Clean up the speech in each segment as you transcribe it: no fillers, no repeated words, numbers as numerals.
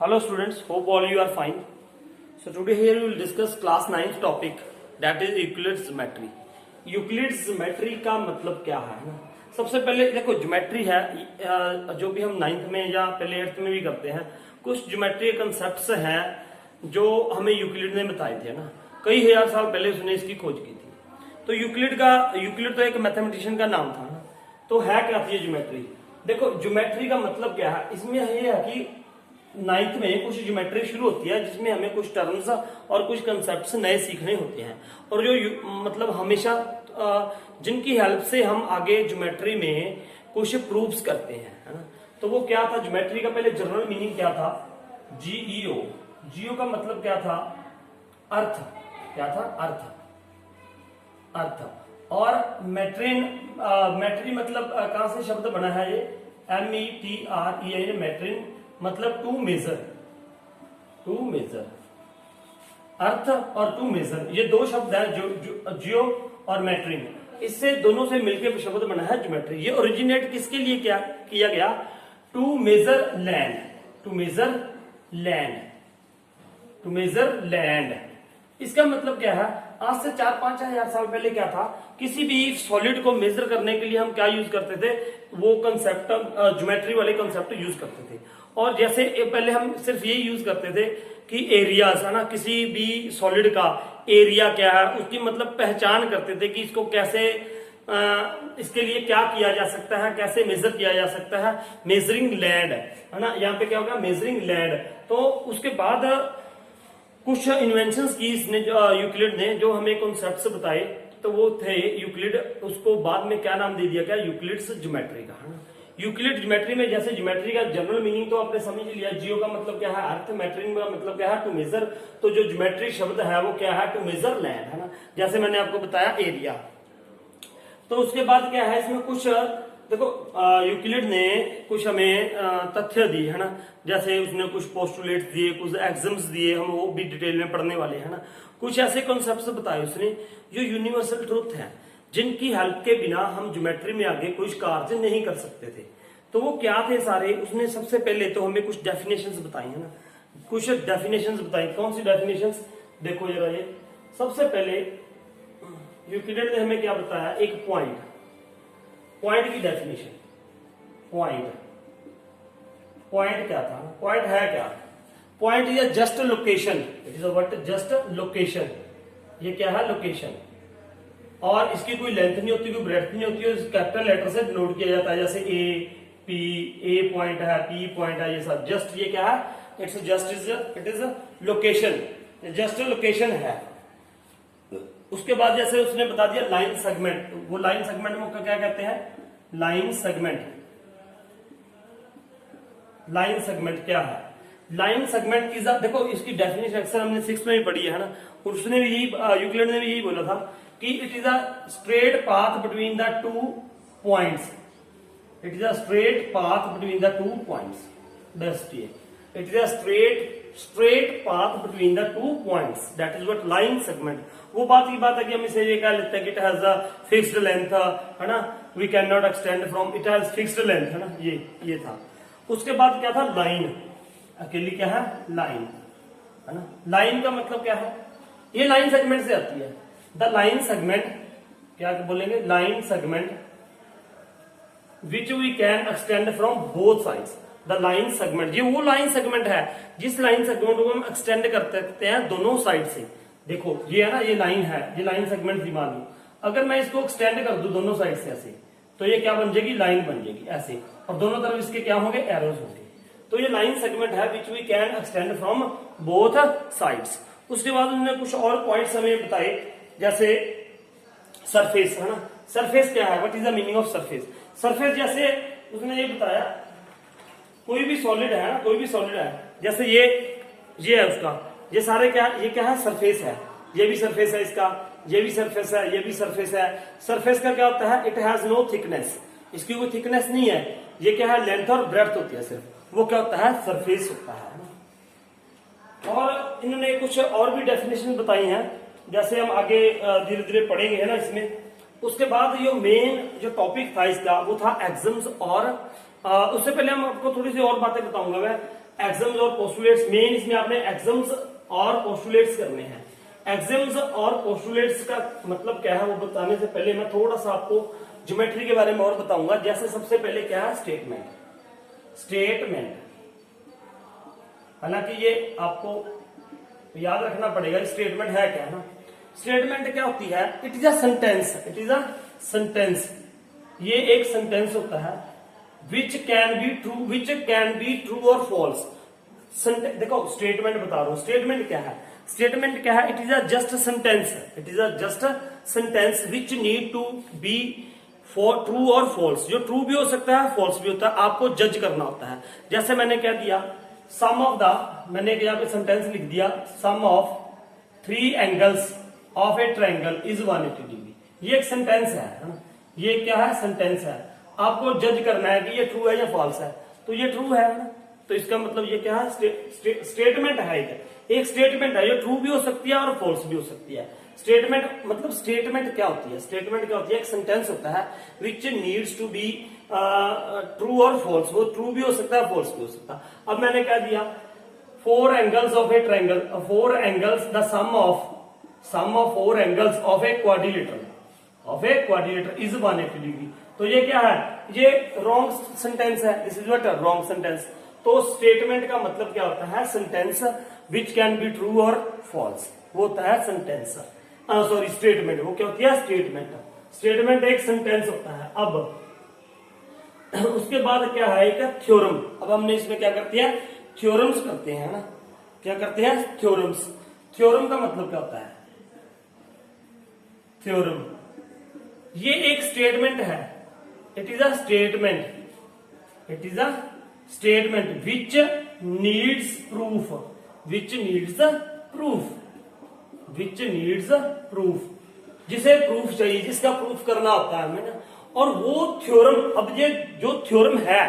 Hello students, hope all you are fine. So today here we will discuss class 9th topic, that is Euclid's geometry. Euclid's geometry का मतलब क्या है ना? सबसे पहले देखो ज्योमेट्री है जो भी हम 9th में या पहले 8th में भी करते हैं, कुछ ज्योमेट्री कंसेप्ट्स हैं जो हमें यूक्लिड ने बताए थे ना, कई हजार साल पहले उसने इसकी खोज की थी। तो यूक्लिड तो एक मैथमेटिशियन का नाम था ना, तो है क्या थी ज्योमेट्री? देखो ज्योमेट्री का मतलब क्या है, इसमें ये है कि 9th में कुछ ज्योमेट्री शुरू होती है जिसमें हमें कुछ टर्म्स और कुछ कंसेप्ट्स नए सीखने होते हैं, और जो मतलब हमेशा जिनकी हेल्प से हम आगे ज्योमेट्री में कुछ प्रूफ्स करते हैं, है ना। तो वो क्या था ज्योमेट्री का? पहले जनरल मीनिंग क्या था? जीईओ। जीओ का मतलब क्या था? अर्थ। क्या था? अर्थ। और मैट्री मतलब कहां से शब्द बना है ये? METRE, मैट्रिन मतलब टू मेजर। अर्थ और टू मेजर ये दो शब्द है जो जियो और मैट्रिन, इससे दोनों से मिलकर शब्द बना है ज्योमेट्री। ये ओरिजिनेट किसके लिए क्या किया गया? To measure land. इसका मतलब क्या है? आज से 4-5 हजार साल पहले क्या था, किसी भी सॉलिड को मेजर करने के लिए हम क्या यूज करते थे? वो कंसेप्ट, ज्योमेट्री वाले कंसेप्ट यूज करते थे। और जैसे पहले हम सिर्फ ये यूज करते थे कि एरियाज, है ना, किसी भी सॉलिड का एरिया क्या है उसकी मतलब पहचान करते थे कि इसको कैसे इसके लिए क्या किया जा सकता है, कैसे मेजर किया जा सकता है। मेजरिंग लैंड, है ना, यहाँ पे क्या होगा? Measuring land. तो उसके बाद कुछ इन्वेंशंस की इसने यूक्लिड ने, जो हमें कॉन्सेप्ट्स बताए, तो वो थे यूक्लिड। उसको बाद में क्या नाम दे दिया गया? यूक्लिड्स ज्योमेट्री का, है ना। यूक्लिड ज्योमेट्री में जैसे ज्योमेट्री का जनरल मीनिंग तो आपने समझ लिया, जियो का मतलब क्या है? अर्थ। मैट्रिन का मतलब क्या है? To measure. तो जो ज्योमेट्री शब्द है वो क्या है? टू मेजर लैंड, है ना, जैसे मैंने आपको बताया एरिया। तो उसके बाद क्या है इसमें? कुछ देखो यूक्लिड ने कुछ हमें तथ्य दिए, है ना, जैसे उसने कुछ पोस्टुलेट्स दिए, कुछ एक्सम्स दिए, हम वो भी डिटेल में पढ़ने वाले हैं ना। कुछ ऐसे कॉन्सेप्ट्स बताए उसने जो यूनिवर्सल ट्रूथ है, जिनकी हेल्प के बिना हम ज्योमेट्री में आगे कुछ कार्य नहीं कर सकते थे। तो वो क्या थे सारे? उसने सबसे पहले तो हमें कुछ डेफिनेशंस बताई, है ना, कुछ डेफिनेशंस बताई। कौन सी डेफिनेशंस? देखो जरा, ये सबसे पहले यूक्लिड ने हमें क्या बताया? एक पॉइंट की डेफिनेशन। पॉइंट क्या था? पॉइंट है क्या? Point is just location. It is what? Just location. ये क्या है? लोकेशन। और इसकी कोई लेंथ नहीं होती, कोई ब्रेड्थ नहीं होती, और कैपिटल लेटर से डिनोट किया जाता है, जैसे ए पॉइंट है, पी पॉइंट है, ये सब जस्ट, ये क्या है? It is location, just location है। उसके बाद जैसे उसने बता दिया लाइन सेगमेंट। वो लाइन सेगमेंट में क्या कहते हैं? लाइन सेगमेंट क्या है? लाइन सेगमेंट इज, देखो इसकी डेफिनेशन अक्सर हमने 6th में भी पढ़ी है ना, उसने भी यही, यूक्लिड ने भी यही बोला था कि it is a straight path between the two points. It is a straight path between the two points. Best ये, it is a straight path between the two points, that is what line segment. वो बात की बात है कि हम इसे ये कह लेते हैं कि it has a fixed length, है ना, we can not extend from, it has fixed length, है ना, ये था। उसके बाद क्या था? लाइन। अकेली क्या है? लाइन, है ना। लाइन का मतलब क्या है? ये लाइन सेगमेंट से आती है। द लाइन सेगमेंट, क्या बोलेंगे? Line segment which we can extend from both sides. The line segment, ये वो लाइन सेगमेंट है जिस लाइन सेगमेंट को हम एक्सटेंड कर सकते हैं दोनों साइड से। देखो ये है ना, ये लाइन है, ये लाइन सेगमेंट थी मान लो। अगर मैं इसको एक्सटेंड कर दूं दोनों साइड से ऐसे, तो ये क्या बन जाएगी? लाइन बन जाएगी ऐसे, और दोनों तरफ इसके क्या होंगे? एरोज होंगे। तो ये लाइन सेगमेंट है which we can extend from both sides. उसके बाद उन्होंने कुछ और पॉइंट्स हमें बताए, जैसे सरफेस, है ना। सरफेस क्या है? What is the meaning of surface? Surface जैसे उसने ये बताया, कोई भी सॉलिड है ना, कोई भी सॉलिड है, जैसे ये है उसका, ये सारे क्या? ये क्या है? सरफेस है। ये भी सरफेस है इसका, ये भी सरफेस है, ये भी सरफेस है। सरफेस का क्या होता है? इट हैज नो थिकनेस, इसकी कोई थिकनेस नहीं है। ये क्या है? लेंथ और ब्रेड्थ होती है सिर्फ, वो क्या होता है? सरफेस होता है। और इन्होंने कुछ और भी डेफिनेशन बताई हैं, जैसे हम आगे धीरे धीरे पढ़ेंगे, है ना, इसमें। उसके बाद ये मेन जो टॉपिक था इसका वो था एक्सम्स। और उससे पहले हम आपको थोड़ी सी और बातें बताऊंगा मैं एक्सम्स और पोस्टुलेट्स, मेन इसमें आपने एक्सम्स और पोस्टुलेट्स करने हैं। एक्सम्स और पोस्टुलेट्स का मतलब क्या है वो बताने से पहले मैं थोड़ा सा आपको ज्योमेट्री के बारे में और बताऊंगा। जैसे सबसे पहले क्या है स्टेटमेंट। स्टेटमेंट, हालांकि ये आपको याद रखना पड़ेगा स्टेटमेंट है क्या ना। स्टेटमेंट क्या होती है? It is a sentence, it is a sentence, ये एक सेंटेंस होता है विच कैन बी ट्रू और फॉल्स। देखो स्टेटमेंट बता रहा हूं, स्टेटमेंट क्या है? स्टेटमेंट क्या है? It is a just sentence, it is a just sentence which need to be for true और फॉल्स। जो ट्रू भी हो सकता है, फॉल्स भी होता है, आपको जज करना होता है। जैसे मैंने क्या दिया, सम ऑफ द, मैंने यहाँ पे सेंटेंस लिख दिया, sum of 3 angles of a triangle is 180 degree. ये एक सेंटेंस है ना, ये क्या है? सेंटेंस है। आपको जज करना है कि ये ट्रू है या फॉल्स है, तो ये ट्रू है ना, तो इसका मतलब ये क्या है? स्टेटमेंट है। एक स्टेटमेंट है, ये ट्रू भी हो सकती है और फॉल्स भी हो सकती है। स्टेटमेंट मतलब स्टेटमेंट क्या होती है? स्टेटमेंट क्या होती है? एक सेंटेंस होता है which needs to be true और फॉल्स। वो ट्रू भी हो सकता है, फॉल्स भी हो सकता है। अब मैंने क्या दिया, 4 angles of a triangle, 4 angles, the sum of 4 angles of a quadrilateral is 180 degree. तो ये क्या है? ये रॉन्ग सेंटेंस है, this is what wrong sentence. तो स्टेटमेंट का मतलब क्या होता है? Sentence which can be true और फॉल्स, वो होता है सेंटेंस। सॉरी स्टेटमेंट, वो क्या होती है? स्टेटमेंट। स्टेटमेंट एक सेंटेंस होता है। अब उसके बाद क्या है? एक थ्योरम। अब हमने इसमें क्या करते हैं? थ्योरम्स करते हैं ना। क्या करते हैं? थ्योरम्स। थ्योरम का मतलब क्या होता है? थ्योरम ये एक स्टेटमेंट है, it is a statement, it is a statement which needs proof, which needs proof, which needs proof, जिसे प्रूफ चाहिए, जिसका प्रूफ करना होता है हमें ना। और वो थ्योरम, अब ये जो थ्योरम है,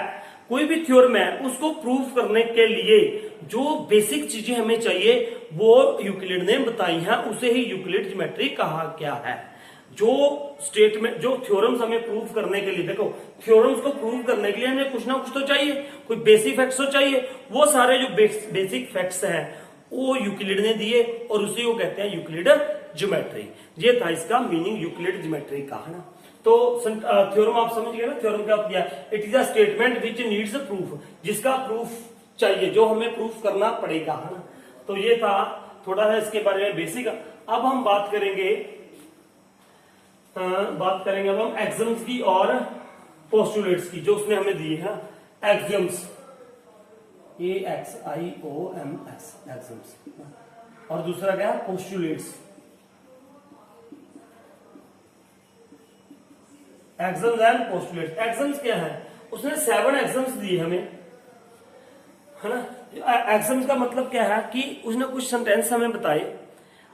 कोई भी थ्योरम है, उसको प्रूफ करने के लिए जो बेसिक चीजें हमें चाहिए वो यूक्लिड ने बताई हैं, उसे ही यूक्लिड ज्योमेट्री कहा गया है। जो स्टेटमेंट, जो थ्योरम्स हमें प्रूफ करने के लिए, देखो थ्योरम्स को प्रूफ करने के लिए हमें कुछ ना कुछ तो चाहिए, कोई बेसिक फैक्ट्स तो चाहिए। वो सारे जो बेसिक फैक्ट्स हैं वो यूक्लिड ने दिए और उसी को कहते हैं यूक्लिड ज्योमेट्री। ये था इसका मीनिंग यूक्लिड ज्योमेट्री का, है ना। तो थ्योरम आप समझ गए ना। थ्योरम क्या होती है? It is a statement which needs proof, जिसका प्रूफ चाहिए, जो हमें प्रूफ करना पड़ेगा, है ना। तो ये था थोड़ा सा इसके बारे में बेसिक। अब हम बात करेंगे अब हम एक्सम्स की और पोस्टुलेट्स की, जो उसने हमें दी है। एक्सम्स, AXIOMS, एक्सम्स, और दूसरा क्या है? Postulates. Axioms and postulates. Axioms क्या है? उसने 7 एक्सम्स दिए हमें, है ना। एक्सम्स का मतलब क्या है कि उसने कुछ सेंटेंस हमें बताए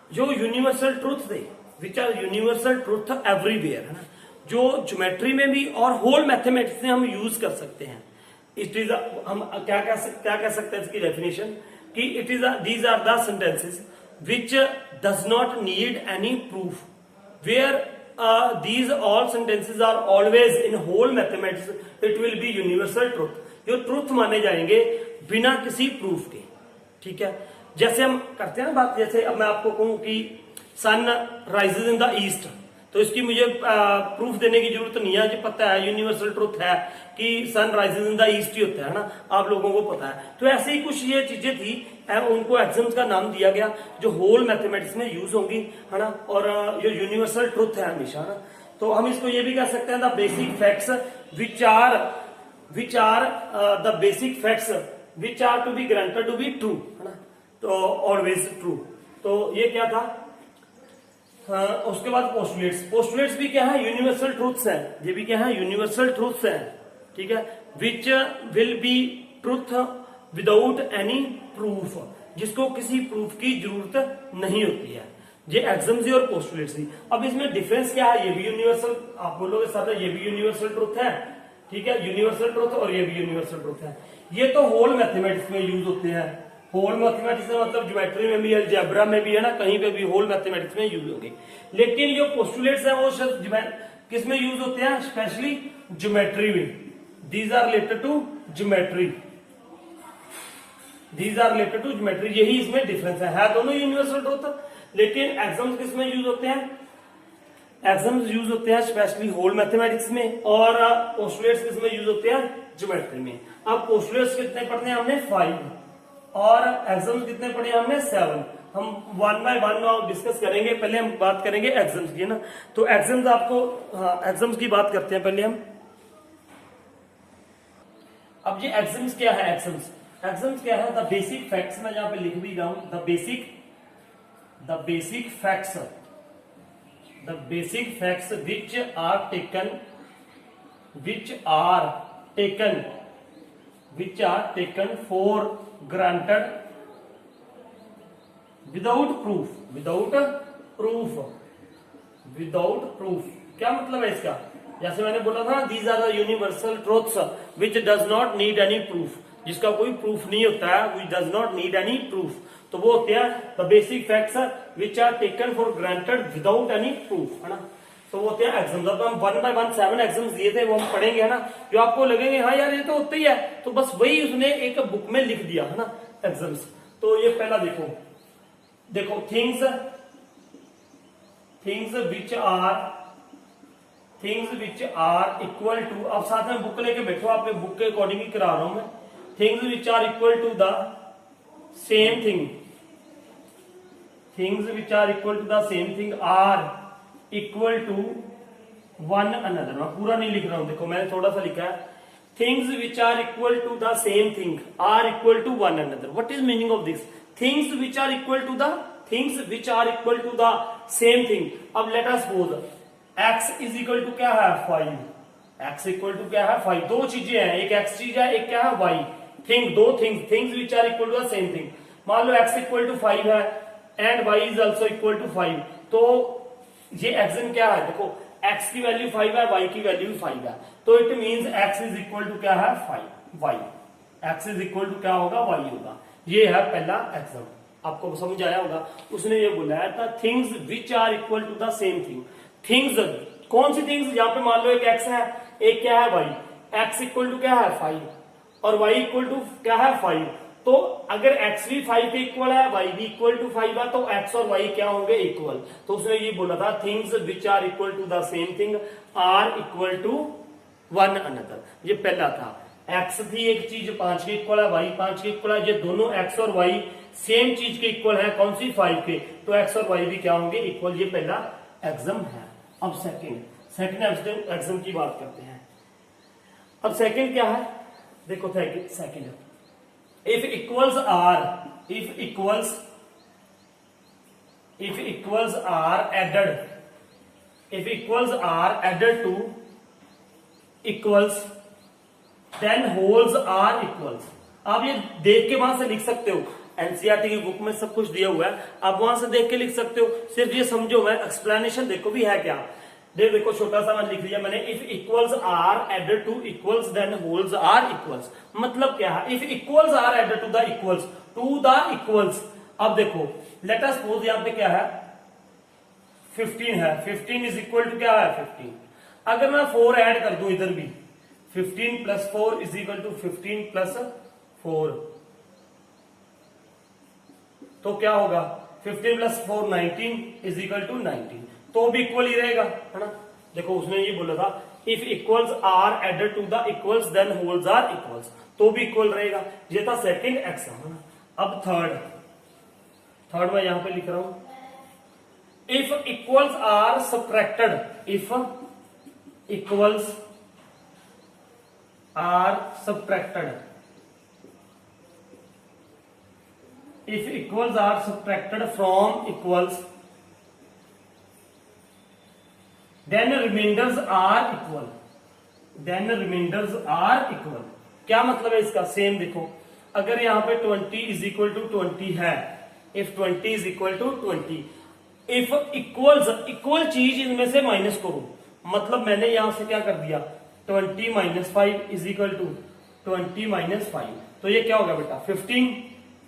जो यूनिवर्सल ट्रूथ थे, which are universal truth everywhere, है ना, जो ज्योमेट्री में भी और होल मैथमेटिक्स में हम यूज कर सकते हैं। इट इज, हम क्या कह सकते हैं इसकी डेफिनेशन कि it is, these are the sentences which does not need any proof, where these all sentences are always in whole mathematics, it will be universal truth। जो ट्रूथ माने जाएंगे बिना किसी प्रूफ के, ठीक है। जैसे हम करते हैं ना बात, जैसे अब मैं आपको कहूं कि sun rises in the east, तो इसकी मुझे प्रूफ देने की जरूरत नहीं है, मुझे पता है, यूनिवर्सल ट्रूथ है कि sun rises in the east ही होता है ना, आप लोगों को पता है। तो ऐसे ही कुछ ये चीजें थी, उनको एक्सम्स का नाम दिया गया, जो होल मैथमेटिक्स में यूज होंगी, है ना, और जो यूनिवर्सल ट्रूथ है हमेशा, ना। तो हम इसको ये भी कह सकते हैं the basic facts which are the basic facts which are to be granted to be true, है ना, तो ऑलवेज ट्रू। तो ये क्या था। उसके बाद पोस्टुलेट्स। पोस्टुलेट्स भी क्या है? यूनिवर्सल ट्रूथ्स है। ये भी क्या है? यूनिवर्सल ट्रूथ्स है, ठीक है। Which will be truth without any proof, जिसको किसी प्रूफ की जरूरत नहीं होती है। ये एक्सम्स और पोस्टुलेट्स ही। अब इसमें डिफरेंस क्या है? ये भी यूनिवर्सल, आप बोलोगे साथ ये भी यूनिवर्सल ट्रूथ है, ठीक है, यूनिवर्सल ट्रूथ, और ये भी यूनिवर्सल ट्रूथ है। ये तो होल मैथमेटिक्स में यूज होते हैं। होल मैथमेटिक्स में मतलब ज्योमेट्री में भी, अलजेब्रा में भी, है ना, कहीं पे भी होल मैथमेटिक्स में यूज होंगे। लेकिन जो पोस्टुलेट्स हैं वो किस में यूज होते हैं? स्पेशली ज्योमेट्री में। These are related to geometry. These are related to geometry, यही इसमें डिफरेंस है दोनों यूनिवर्सल ट्रूथ। लेकिन एग्जाम्स किस में यूज होते हैं, एग्जाम्स यूज होते हैं स्पेशली होल मैथमेटिक्स में, और पोस्टुलेट्स किस में यूज होते हैं, ज्योमेट्री में। अब पोस्टुलेट्स कितने पढ़ने हैं हमने 5, और एग्जाम्स कितने पढ़े हमने 7। हम वन बाय वन डिस्कस करेंगे, पहले हम बात करेंगे एग्जाम्स की ना। तो एग्जाम्स आपको, हाँ एग्जाम्स की बात करते हैं पहले हम। अब ये एग्जाम्स क्या है, एग्जाम्स क्या है, द बेसिक फैक्ट्स, मैं यहाँ पे लिख भी रहा हूं, the basic facts which are taken for granted without proof. क्या मतलब है इसका, जैसे मैंने बोला था, these are the universal truths which does not need any proof, जिसका कोई प्रूफ नहीं होता है, which does not need any proof. तो वो होते हैं the basic facts which are taken for granted without any proof, है ना। तो वो होते हैं एग्जाम्स। अब हम 1 by 1 7 एग्जाम्स दिए थे, वो हम पढ़ेंगे, है ना। जो आपको लगेंगे हाँ यार ये तो होता ही है, तो बस वही उसने एक बुक में लिख दिया, है ना, एग्जाम्स। तो ये पहला देखो things which are equal to, अब साथ में बुक लेके बैठो, आप बुक के अकॉर्डिंग ही करा रहा हूं मैं। Things which are equal to the same thing, are equal to one another. मैं पूरा नहीं लिख रहा हूं, देखो मैंने थोड़ा सा लिखा है, things which are equal to the same thing are equal to one another. What is meaning of this, things which are equal to the same thing. अब let us suppose x is equal to क्या है 5, x equal to क्या है 5। दो चीजें हैं, एक x चीज है, एक क्या है y। दो things which are equal to the same thing. मान लो x इक्वल टू 5 है and y is also equal to 5, तो ये एक्सिम क्या है, देखो x की वैल्यू 5 है, y की वैल्यू 5 है, तो it means x is equal to क्या है 5, y। x is equal to क्या होगा, y होगा। ये है पहला एक्सिम, आपको समझ आया होगा। उसने ये बोला है था things which are equal to the same thing. Things कौन सी थिंग्स, यहाँ पे मान लो एक x है, एक क्या है y। x इक्वल टू क्या है 5 और y इक्वल टू क्या है 5, तो अगर x भी 5 के इक्वल है, y भी इक्वल टू 5 है, तो x और y क्या होंगे, इक्वल। तो उसने ये बोला था things which are equal to the same thing are equal to one another. ये पहला था, x थी एक चीज 5 के इक्वल है, y 5 के इक्वल है, ये दोनों x और y सेम चीज के इक्वल है, कौन सी 5 के, तो x और y भी क्या होंगे, इक्वल। ये पहला एक्सम है। अब सेकंड एक्सम की बात करते हैं। अब सेकंड क्या है, देखो second, if equals are added to equals then wholes are equals। आप ये देख के वहां से लिख सकते हो, एनसीईआरटी की बुक में सब कुछ दिया हुआ है, आप वहां से देख के लिख सकते हो। सिर्फ ये समझो, मैं एक्सप्लेनेशन देखो भी है क्या। देखो छोटा सा मैं लिख लिया मैंने, if equals are added to equals then wholes are equals. मतलब क्या है, if equals are added to the equals. अब देखो लेट अस सपोज यहाँ पे क्या है 15 है, 15 इज इक्वल टू क्या है 15। अगर मैं 4 ऐड कर दूं इधर भी, 15 plus 4 is equal to 15 plus 4, तो क्या होगा 15 प्लस 4 19 इज इक्वल टू 19, तो भी इक्वल ही रहेगा, है ना। देखो उसने ये बोला था if equals are added to the equals then wholes are equals, तो भी इक्वल रहेगा। ये था सेकंड एक्सम, है ना। अब थर्ड मैं यहां पे लिख रहा हूं, if equals are subtracted, if equals are subtracted, if equals are subtracted from equals then remainders are equal, क्या मतलब है इसका, सेम देखो अगर यहाँ पे 20 इज इक्वल टू 20 है, if 20 is equal to 20, if equal चीज इनमें से माइनस करो, मतलब मैंने यहां से क्या कर दिया 20 minus 5 is equal to 20 minus 5, तो ये क्या होगा बेटा 15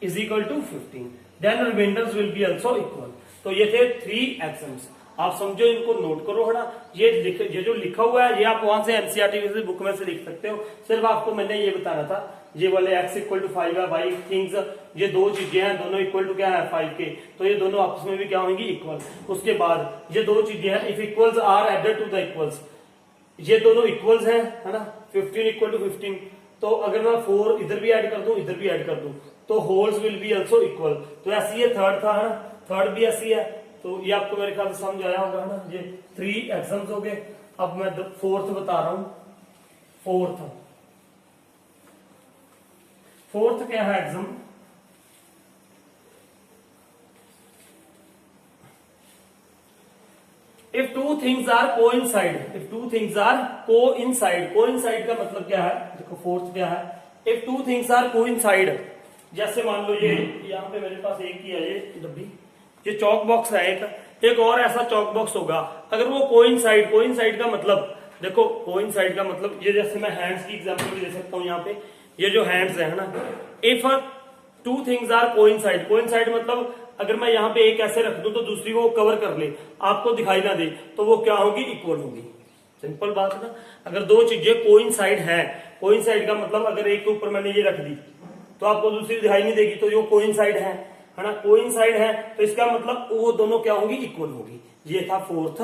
is equal to 15, then remainders will be also equal. तो ये थे 3 एक्सम्स। आप समझो, इनको नोट करो है ना। ये जो लिखा हुआ है ये आप वहां से एनसीईआरटी की बुक में से लिख सकते हो। सिर्फ आपको मैंने ये बताना था, ये वाले x इक्वल टू 5 है, y थिंग्स, ये दो चीजें हैं, दोनों इक्वल टू क्या है 5 के, तो ये दोनों आपस में भी क्या होंगी इक्वल। उसके बाद ये दो चीजें हैं, if equals are added to the equals, ये दोनों इक्वल्स हैं है ना, 15 इक्वल टू 15, तो अगर मैं 4 इधर भी ऐड कर दूं इधर भी ऐड कर दूं तो holes will be also equal. तो ऐसी ये थर्ड था है ना, थर्ड भी ऐसी है, तो ये आपको मेरे ख्याल से समझ आया होगा है ना। ये 3 एग्जाम्स हो गए। अब मैं फोर्थ बता रहा हूं। फोर्थ क्या है axiom, if two things are coincide, if two things are coincide, coincide का मतलब क्या है, देखो फोर्थ क्या है, if two things are coincide, जैसे मान लो ये यहाँ पे मेरे पास एक ही है ये डब्बी, ये चौक बॉक्स है एक और ऐसा चौक बॉक्स होगा, अगर वो कोइंसाइड, कोइंसाइड का मतलब देखो, कोइंसाइड का मतलब ये जैसे मैं हैंड्स की एग्जांपल भी दे सकता हूँ यहाँ पे, ये जो हैंड्स है ना, if two things are coincide, coincide मतलब अगर मैं यहाँ पे एक ऐसे रख दूं तो दूसरी को कवर कर ले, आपको दिखाई ना दे, तो वो क्या होगी इक्वल होगी। सिंपल बात है ना। अगर दो चीजें कोइंसाइड है, कोइंसाइड का मतलब अगर एक के ऊपर मैंने ये रख दी तो आपको दूसरी दिखाई नहीं देगी, तो जो कोइंसाइड है ना, कोइंसाइड है, तो इसका मतलब वो दोनों क्या होगी इक्वल होगी। ये था फोर्थ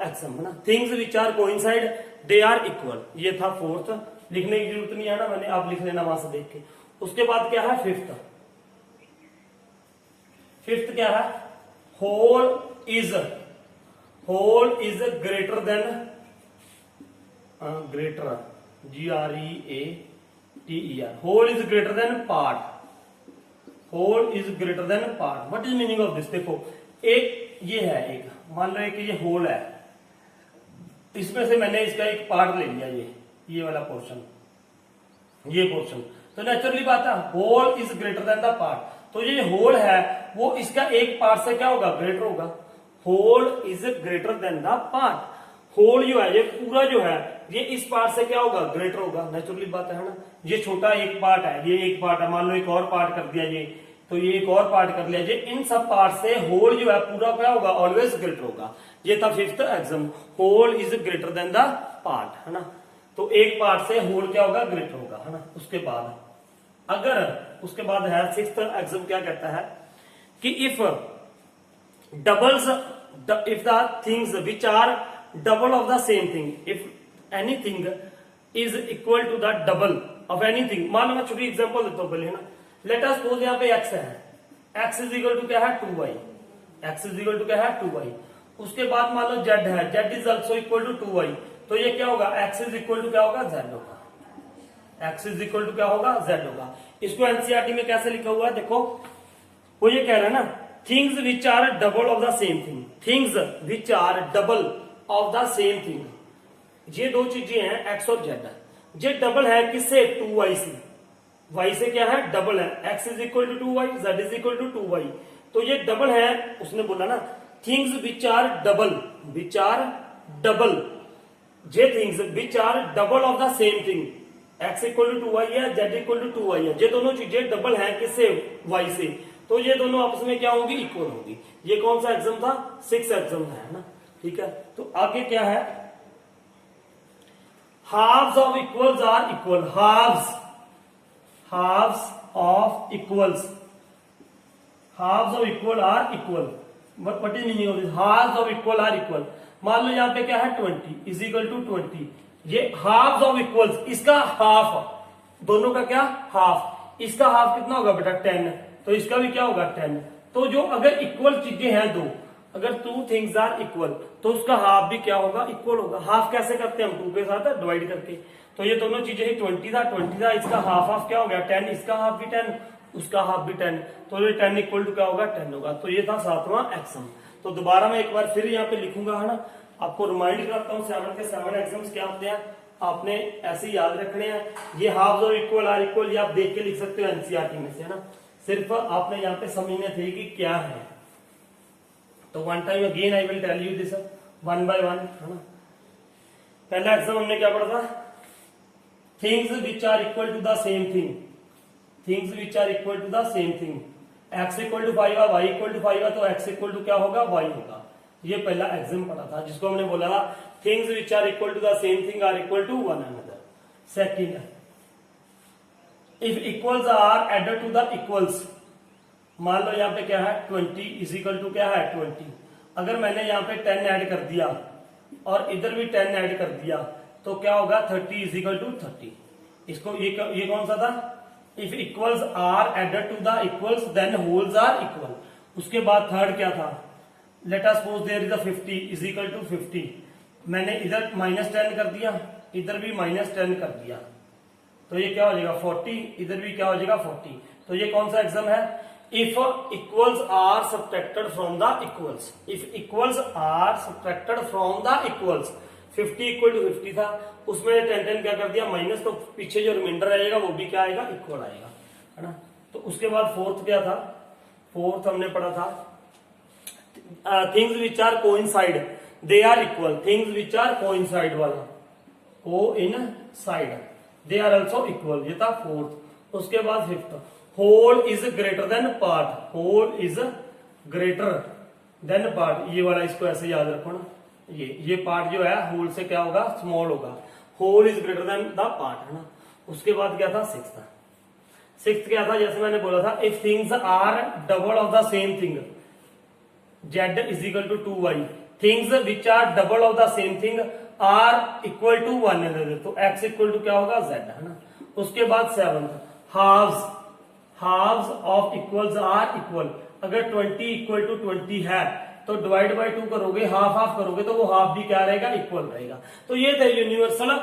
एक्सम है ना, things which are coincide they are equal, ये था फोर्थ। लिखने की जरूरत नहीं है ना, मैंने आप लिख लेना वहां से देख के। उसके बाद क्या है फिफ्थ, फिफ्थ क्या है, whole is greater than, greater GREATER, whole is greater than part, whole is greater than part. What is meaning of this, देखो एक ये है, एक मान लो कि ये होल है, इसमें से मैंने इसका एक पार्ट ले लिया, ये वाला पोर्शन, ये पोर्शन, तो नेचुरली बात है whole is greater than the part, तो ये होल है वो इसका एक पार्ट से क्या होगा ग्रेटर होगा, whole is greater than the part, whole जो है ये पूरा जो है ये इस पार्ट से क्या होगा ग्रेटर होगा, नेचुरली बात है ना। ये छोटा एक पार्ट है, ये एक पार्ट है, मान लो एक और पार्ट कर दिया ये, तो ये एक और पार्ट कर लिया, ये इन सब पार्ट से होल जो है पूरा क्या होगा ऑलवेज ग्रेटर होगा। ये था fifth axiom, whole is greater than the part है ना, तो एक पार्ट से होल क्या होगा ग्रेटर होगा है ना। उसके बाद उसके बाद है सिक्स्थ एग्जाम, क्या कहता है कि if doubles, if the things which are double of the same thing, if anything is equal to the double of anything. मान लो मैं छोटी एग्जांपल देता हूं पहले है ना, लेट अस सपोज यहाँ पे x है, x इज इक्वल टू क्या है 2y, x is equal to क्या है 2y। उसके बाद मान लो z है, z is also equal to 2y, तो ये क्या होगा x इज इक्वल टू क्या होगा z होगा, x इज इक्वल टू क्या होगा z होगा। इसको एनसीईआरटी में कैसे लिखा हुआ है देखो, वो ये कह रहा है ना, things which are double of the same thing, things which are double of the same thing, ये दो चीजें हैं x और z, ये डबल है किससे 2y से, y से क्या है डबल है, x is equal to 2y, z is equal to 2y, तो ये डबल है। उसने बोला ना things which are double, which are double, ये things which are double of the same thing, x equal to 2y है, z equal to 2y है, ये दोनों चीजें डबल हैं किससे y से, तो ये दोनों आपस में क्या होगी इक्वल होगी। ये कौन सा एग्जाम था, सिक्स एग्जाम है ना, ठीक है। तो आगे क्या है, halves of equals are equal, halves of equals, halves of equal are equal, what is meaning of this, halves of equal are equal। मान लो यहाँ पे क्या है 20 इज इक्वल टू 20, ये halves of equals, इसका हाफ, दोनों का क्या हाफ, इसका हाफ कितना होगा बेटा 10, तो इसका भी क्या होगा 10। तो जो अगर इक्वल चीजें हैं दो, अगर टू थिंग्स आर इक्वल तो उसका हाफ भी क्या होगा इक्वल होगा। हाफ कैसे करते हैं हम, 2 के साथ डिवाइड करके, तो ये दोनों चीजें ही 20 था, इसका हाफ क्या हो गया 10, इसका हाफ भी 10, उसका हाफ भी 10, तो ये 10 इक्वल टू क्या होगा 10 होगा। तो ये था सातवां एक्सम। तो दोबारा मैं एक बार फिर यहाँ पे लिखूंगा है ना, आपको रिमाइंड करता हूँ 7 के 7 एग्जाम्स क्या होते हैं, आपने ऐसे ही याद रखने हैं। ये हाफ और इक्वल आर इक्वल, ये आप देख के लिख सकते हो एनसीईआरटी में से है ना, सिर्फ आपने यहाँ पे समझने थे कि क्या है। तो one time again I will tell you this one by one है ना। पहला एग्जाम हमने क्या पढ़ा था, things which are equal to the same thing, things which are equal to the same thing, x equal to 5 है, y equal to 5 है, तो x इक्वल टू क्या होगा y होगा। ये पहला एक्सम पढ़ा था जिसको हमने बोला था things which are equal to the same thing are equal to one another. Second, if equals are added to the equals, मान लो यहाँ पे क्या है 20 इज इक्वल टू क्या है 20, अगर मैंने यहाँ पे 10 ऐड कर दिया और इधर भी 10 ऐड कर दिया तो क्या होगा 30 इज इक्वल टू 30। इसको ये कौन सा था, if equals are added to the equals then wholes are equal. उसके बाद थर्ड क्या था, let us suppose there is a 50 is equal to 50, मैंने इधर -10 कर दिया, इधर भी -10 कर दिया, तो ये क्या हो जाएगा 40, इधर भी क्या हो जाएगा 40। तो ये कौन सा एग्जाम है, if equals are subtracted from the equals, if equals are subtracted from the equals, 50 equal to 50 था, उसमें 10 क्या कर दिया माइनस, तो पीछे जो रिमाइंडर आएगा वो भी क्या आएगा इक्वल आएगा, है ना। तो उसके बाद फोर्थ क्या था, फोर्थ हमने पढ़ा था things which are coincide they are equal, things which are coincide वाला, coincide they are also equal, ये था फोर्थ। उसके बाद fifth, whole is greater than part, whole is greater than part, ये वाला इसको ऐसे याद रखो ना, ये पार्ट जो है होल से क्या होगा स्मॉल होगा, whole is greater than the part, है ना। उसके बाद क्या था सिक्स्थ क्या था, जैसे मैंने बोला था if things are double of the same thing, z is equal to 2y, things which are double of the same thing are equal to one another, तो x इक्वल टू क्या होगा z, है ना। उसके बाद seventh, halves of equals are equal, अगर 20 equal to 20 है तो डिवाइड बाय 2 करोगे, हाफ हाफ करोगे तो वो हाफ भी क्या रहेगा इक्वल रहेगा। तो ये थे यूनिवर्सल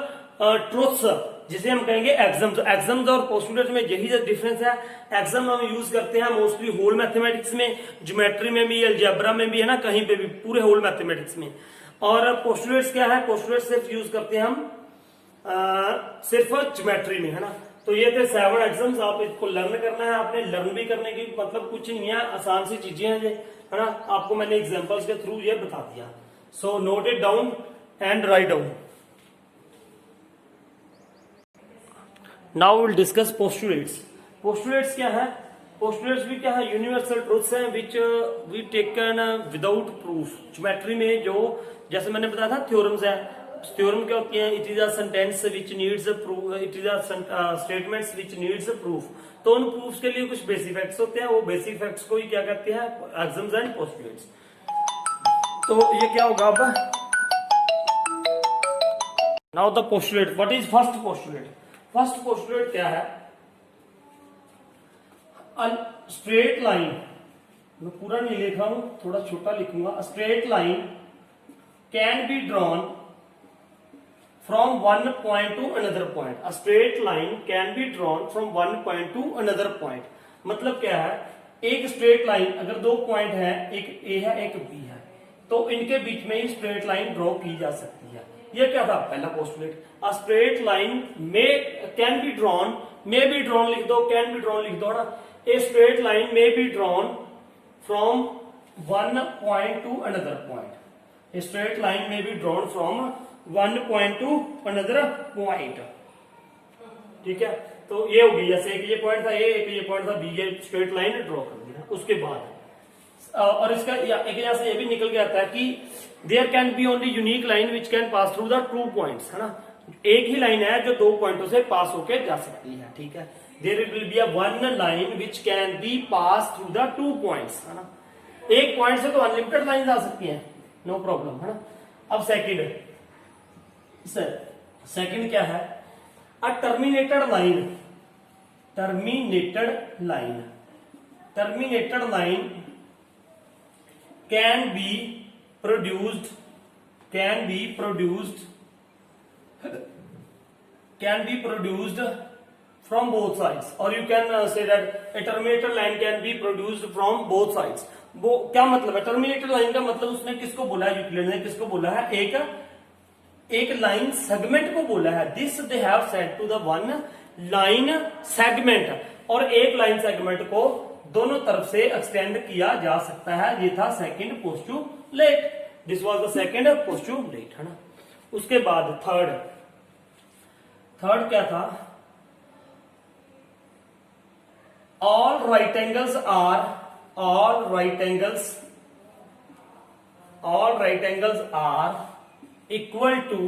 ट्रुथ्स जिसे हम कहेंगे एक्सम्स। एक्सम्स और पोस्टुलेट्स में यही डिफरेंस है, एक्सम हम यूज करते हैं मोस्टली होल मैथमेटिक्स में, ज्योमेट्री में भी, अलजेब्रा में भी, है ना, कहीं पे भी, पूरे होल मैथमेटिक्स में। और पोस्टुलेट्स क्या है, पोस्टुलेट्स सिर्फ यूज करते हैं हम सिर्फ ज्योमेट्री में, है ना। तो ये थे 7 एग्जाम्स, आप इसको लर्न करना है, आपने लर्न भी करने की मतलब कुछ नहीं है, आसान सी चीजें हैं ये, है ना। आपको मैंने एग्जांपल्स के थ्रू ये बता दिया, so note it down and write down. Now will discuss postulates. Postulates क्या है, पोस्टुलेट्स भी क्या है, यूनिवर्सल ट्रूथ्स हैं which we taken without proof. Geometry में जो, जैसे मैंने बताया था थ्योरम्स है, थ्योरम क्या होती है, it is a sentence which needs a proof, it is a statements which needs a proof. तो उन प्रूफ्स के लिए कुछ बेसिक फैक्ट्स होते हैं, वो बेसिक फैक्ट्स को ही क्या कहते हैं एक्सम्स एंड पोस्टुलेट्स। तो ये क्या होगा अब, now the postulate, what is first postulate. First postulate क्या है, स्ट्रेट लाइन, मैं पूरा नहीं लिख रहा हूं, थोड़ा छोटा लिखूंगा, straight line can be drawn from one point to another point, a straight line can be drawn from one point to another point। मतलब क्या है, एक स्ट्रेट लाइन, अगर दो पॉइंट है, एक ए है एक बी है, तो इनके बीच में ही स्ट्रेट लाइन ड्रॉ की जा सकती है। ये क्या था पहला पोस्टुलेट, अ स्ट्रेट लाइन में can be drawn, may be drawn लिख दो, कैन बी ड्रॉन लिख दो ना, ए straight line may be drawn from one point to another point, A straight line may be drawn from one point to another point, ठीक है। तो ये होगी, जैसे एक ये पॉइंट था ए, एक ये पॉइंट था बी, ये स्ट्रेट लाइन ड्रॉ कर दिया। उसके बाद और इसका एक यहाँ से ये भी निकल के आता है कि there can be only unique line which can pass through the two points, है ना। एक ही लाइन है जो दो पॉइंटों से पास होके जा सकती है, ठीक है। There will be a one line which can be pass through the two points, है ना। एक पॉइंट से तो अनलिमिटेड लाइन आ सकती है, नो प्रॉब्लम, है ना। अब सेकंड क्या है, a terminated line, terminated line can be produced from both sides, or you can say that a terminated line can be produced from both sides। वो क्या मतलब है, टर्मिनेटेड लाइन का मतलब उसने किसको बोला है, यूक्लिड ने किसको बोला है, एक लाइन सेगमेंट को बोला है। This they have said to the one line segment, और एक लाइन सेगमेंट को दोनों तरफ से एक्सटेंड किया जा सकता है। ये था second postulate, this was the second postulate, है ना। उसके बाद थर्ड क्या था, all right angles all right angles are equal to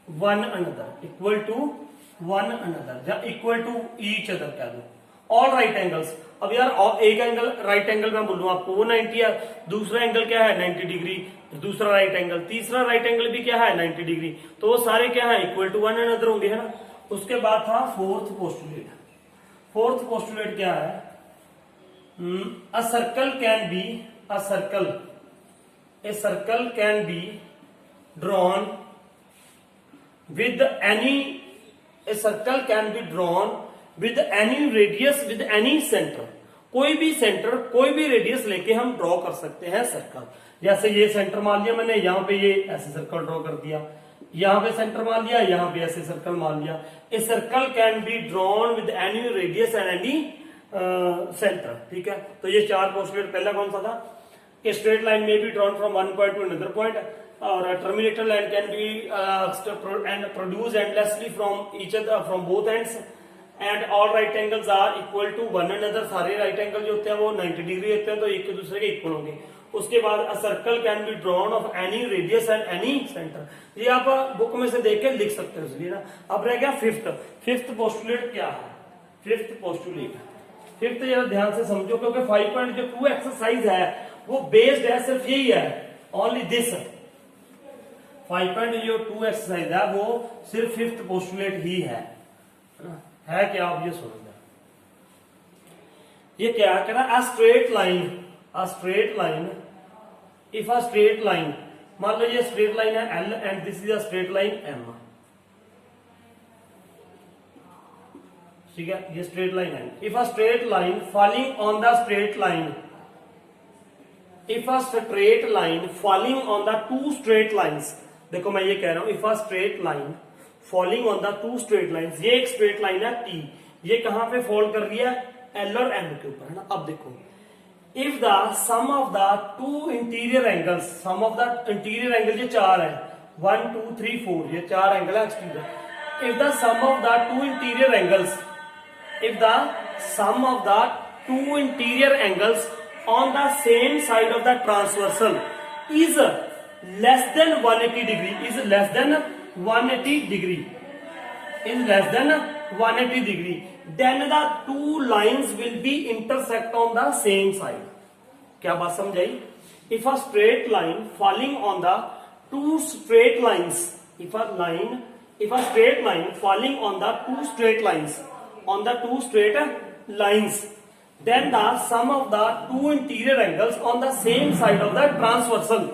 one another, equal to one another या इक्वल टू ईच अदर कह दो। ऑल राइट एंगल्स, अब यार एक एंगल राइट एंगल मैं बोलूं आपको वो 90 है, दूसरा एंगल क्या है 90 डिग्री, दूसरा राइट एंगल, तीसरा राइट एंगल भी क्या है 90 डिग्री, तो वो सारे क्या है इक्वल टू वन अनदर होंगे, है ना। उसके बाद था फोर्थ पोस्टुलेट। फोर्थ पोस्टुलेट क्या है, a circle can be, a circle, a circle can be drawn with any, a circle can be drawn with any radius with any centre, कोई भी सेंटर कोई भी रेडियस लेके हम ड्रॉ कर सकते हैं सर्कल। जैसे ये सेंटर मान लिया मैंने, यहां पे ये ऐसे सर्कल ड्रॉ कर दिया, यहां पे सेंटर मान लिया, यहां पे ऐसे सर्कल मान लिया। A circle can be drawn with any radius and any centre, ठीक है। तो ये चार पोस्टुलेट, पहला कौन सा था, a straight line may be drawn from one point to another point, और terminator line can be and produce endlessly from each other from both ends, and all right angles are equal to one another, सारे right angle जो होते हैं वो 90 degree होते हैं, तो एक दूसरे के इक्वल होंगे। उसके बाद a circle can be drawn of any radius and any centre, ये आप बुक में से देख के लिख सकते हो इसलिए ना। अब रह गया फिफ्थ। फिफ्थ पोस्टुलेट क्या है, फिफ्थ पोस्टुलेट, फिफ्थ जरा ध्यान से समझो, क्योंकि 5.2 एक्सरसाइज है वो बेस्ड है सिर्फ यही है, ओनली दिस 5.2 एक्सरसाइज है वो सिर्फ फिफ्थ पोस्टुलेट ही है क्या, आप ये सुनो, ये क्या कह रहा है, a straight line, a straight line, if a straight line, मान लो ये स्ट्रेट लाइन है L and this is a straight line M, ठीक है, ये स्ट्रेट लाइन है। If a straight line falling on the straight line, if a straight line falling on the two straight lines, देखो मैं ये कह रहा हूं if a straight line falling on the two straight lines, ये एक straight line है T, ये कहां पे फॉल कर रही है L और M के ऊपर, है ना। अब देखो if the sum of the two interior angles, sum of the interior angle ये चार है 1 2 3 4, ये चार एंगल है exterior. If the sum of the two interior angles, if the sum of the two interior angles on the same side of the transversal is less than 180 degree, is less than 180 degree, is less than 180 degree, then the two lines will be intersect on the same side। क्या बात समझाई? If a straight line falling on the two straight lines, if a straight line falling on the two straight lines, on the two straight lines, then the sum of the two interior angles on the same side of the transversal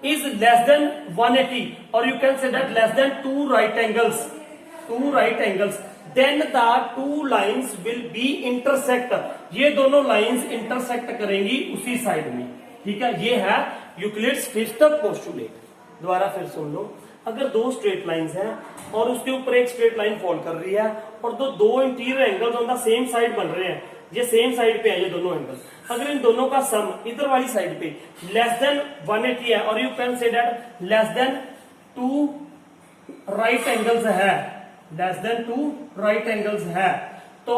is less than 180, or you can say that less than two right angles, then the two lines will be intersect, ये दोनों lines intersect करेंगी उसी side में, ठीक है। ये है Euclid's fifth postulate. दोबारा फिर सुन लो, अगर दो स्ट्रेट लाइंस हैं और उसके ऊपर एक स्ट्रेट लाइन फॉल कर रही है और दो interior angles on the same side बन रहे हैं, ये सेम साइड पे है ये दोनों एंगल, अगर इन दोनों का सम इधर वाली साइड पे लेस देन 180 है, और you can say that less than two right angles है, less than two right angles है, तो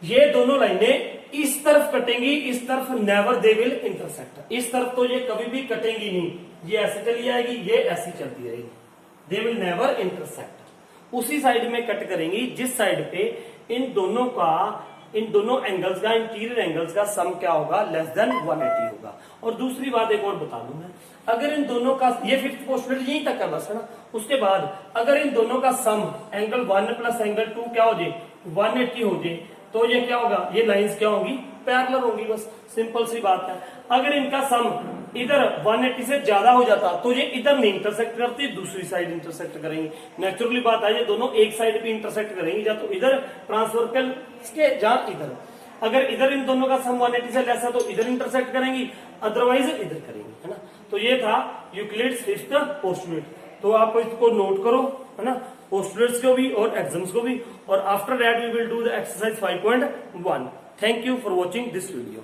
ये दोनों लाइनें इस तरफ कटेंगी, इस तरफ नेवर दे विल इंटरसेक्ट, इस तरफ तो ये कभी भी कटेंगी नहीं, ये ऐसे चली जाएगी, ये ऐसी चलती रहेगी, दे विल नेवर इंटरसेक्ट। उसी साइड में कट करेंगी जिस साइड पे इन दोनों एंगल्स का, इंटीरियर एंगल्स का सम क्या होगा, लेस देन 180 होगा। और दूसरी बात एक और बता दूं मैं, अगर इन दोनों का, ये फिफ्थ पोस्टुलेट यहीं तक है बस, है ना। उसके बाद अगर इन दोनों का सम एंगल 1 प्लस एंगल 2 क्या हो जाए 180 हो जाए, तो ये क्या होगा, ये लाइंस क्या होंगी, पैरेलल होंगी, बस सिंपल सी बात है। अगर इनका सम इधर 180 से ज्यादा हो जाता तो ये इधर नहीं इंटरसेक्ट करती, दूसरी साइड इंटरसेक्ट करेंगी। नेचुरली बात है, ये दोनों एक साइड पे इंटरसेक्ट करेंगी, या तो इधर ट्रांसवर्सल के या इधर। अगर इधर इन दोनों का सम 180 से लेस है तो इधर इंटरसेक्ट करेंगी, अदरवाइज इधर करेंगी, है ना। तो ये था यूक्लिड्स फिफ्थ पोस्टुलेट। तो आप इसको नोट करो, है ना, पोस्टुलेट्स को भी और एग्जाम्स को भी। और after that we will do the exercise 5.1। Thank you for watching this video.